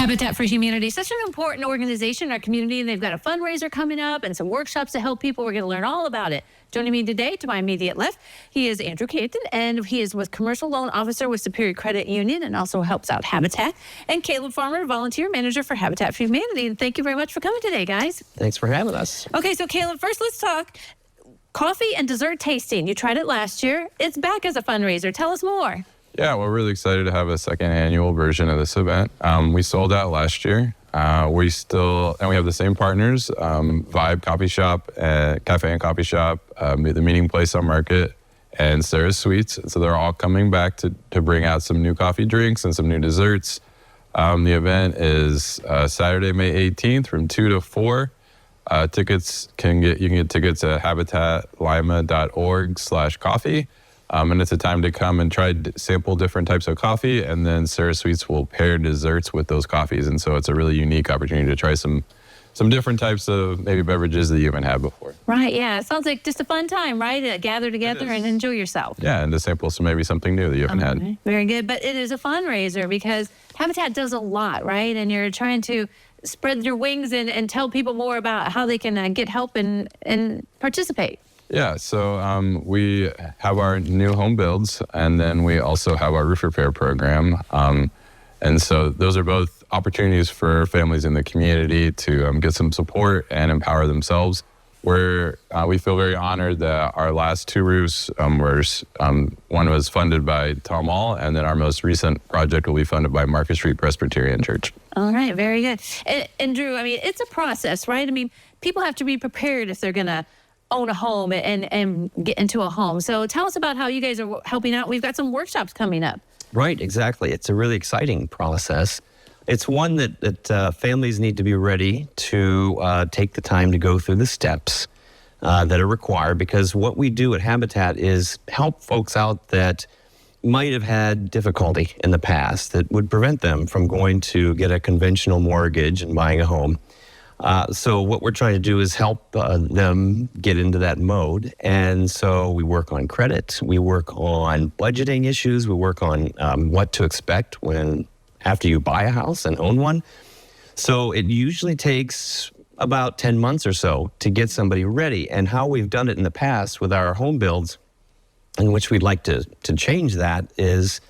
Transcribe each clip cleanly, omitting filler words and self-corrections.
Habitat for Humanity is such an important organization in our community, and they've got a fundraiser coming up and some workshops to help people. We're going to learn all about it. Joining me today, to my immediate left, he is Andrew Canton, and he is with Commercial Loan Officer with Superior Credit Union and also helps out Habitat. And Caleb Farmer, Volunteer Manager for Habitat for Humanity. And thank you very much for coming today, guys. Thanks for having us. Okay, so Caleb, first let's talk coffee and dessert tasting. You tried it last year. It's back as a fundraiser. Tell us more. Yeah, we're really excited to have a second annual version of this event. We sold out last year. We have the same partners, Vibe Coffee Shop, Cafe and Coffee Shop, the Meeting Place on Market, and Sarah's Sweets. So they're all coming back to bring out some new coffee drinks and some new desserts. The event is Saturday, May 18th from 2 to 4. You can get tickets at habitatlima.org/coffee. And it's a time to come and try to sample different types of coffee, and then Sarah Sweets will pair desserts with those coffees. And so it's a really unique opportunity to try some different types of maybe beverages that you haven't had before. Right, yeah. It sounds like just a fun time, right? To gather together and enjoy yourself. Yeah, and to sample maybe something new that you haven't had. Very good. But it is a fundraiser because Habitat does a lot, right? And you're trying to spread your wings and tell people more about how they can get help and participate. Yeah, so we have our new home builds, and then we also have our roof repair program. And so those are both opportunities for families in the community to get some support and empower themselves. We feel very honored that our last two roofs one was funded by Tom All, and then our most recent project will be funded by Market Street Presbyterian Church. All right, very good. And Drew, I mean, it's a process, right? I mean, people have to be prepared if they're going to own a home and get into a home. So tell us about how you guys are helping out. We've got some workshops coming up. Right, exactly. It's a really exciting process. It's one that families need to be ready to take the time to go through the steps that are required, because what we do at Habitat is help folks out that might have had difficulty in the past that would prevent them from going to get a conventional mortgage and buying a home. So what we're trying to do is help them get into that mode. And so we work on credit, we work on budgeting issues, we work on what to expect after you buy a house and own one. So it usually takes about 10 months or so to get somebody ready. And how we've done it in the past with our home builds, in which we'd like to change that, is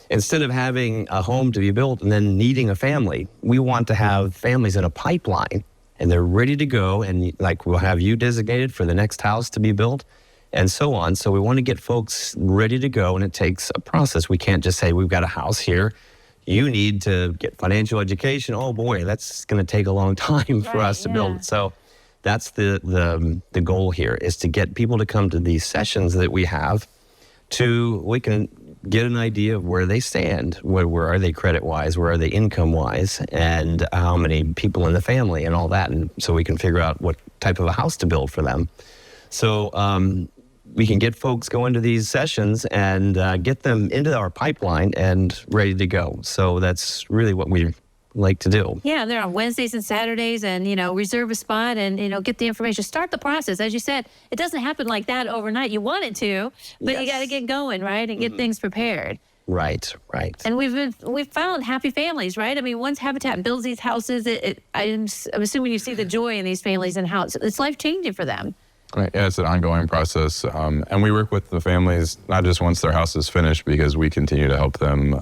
instead of having a home to be built and then needing a family, we want to have families in a pipeline. And they're ready to go, and we'll have you designated for the next house to be built, and so on. So we want to get folks ready to go, and it takes a process. We can't just say, we've got a house here. You need to get financial education. Oh boy, that's going to take a long time for us to build. So that's the goal here, is to get people to come to these sessions that we have we can get an idea of where they stand, where are they credit-wise, where are they income-wise, and how many people in the family and all that, and so we can figure out what type of a house to build for them. So we can get folks going to these sessions and get them into our pipeline and ready to go. So that's really what we like to do. Yeah, they're on Wednesdays and Saturdays, and reserve a spot and get the information. Start the process. As you said, it doesn't happen like that overnight. You want it to, but you got to get going, right, and get things prepared. Right. And we've found happy families, right? I mean, once Habitat builds these houses, I'm assuming you see the joy in these families and how it's life-changing for them. Right. Yeah, it's an ongoing process. And we work with the families, not just once their house is finished, because we continue to help them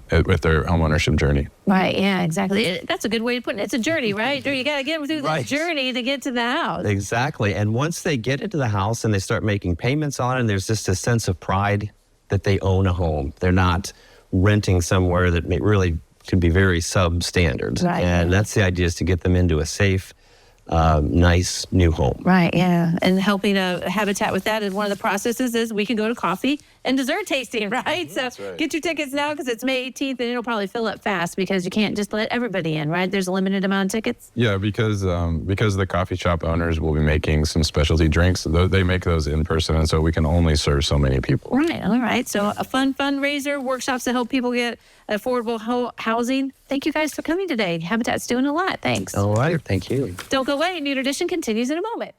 with their homeownership journey. Right. Yeah, exactly. That's a good way to put it. It's a journey, right? You got to get them through the journey to get to the house. Exactly. And once they get into the house and they start making payments on it, there's just a sense of pride that they own a home. They're not renting somewhere that really could be very substandard. Right. And that's the idea, is to get them into a safe, nice new home. Right, yeah. And helping Habitat with that, and one of the processes is we can go to coffee and dessert tasting, right? So get your tickets now, because it's May 18th, and it'll probably fill up fast because you can't just let everybody in, right? There's a limited amount of tickets. Yeah, because the coffee shop owners will be making some specialty drinks. They make those in person, and so we can only serve so many people. Right, all right. So a fun fundraiser, workshops to help people get affordable housing. Thank you guys for coming today. Habitat's doing a lot. Thanks. All right, thank you. Don't go away. New Edition continues in a moment.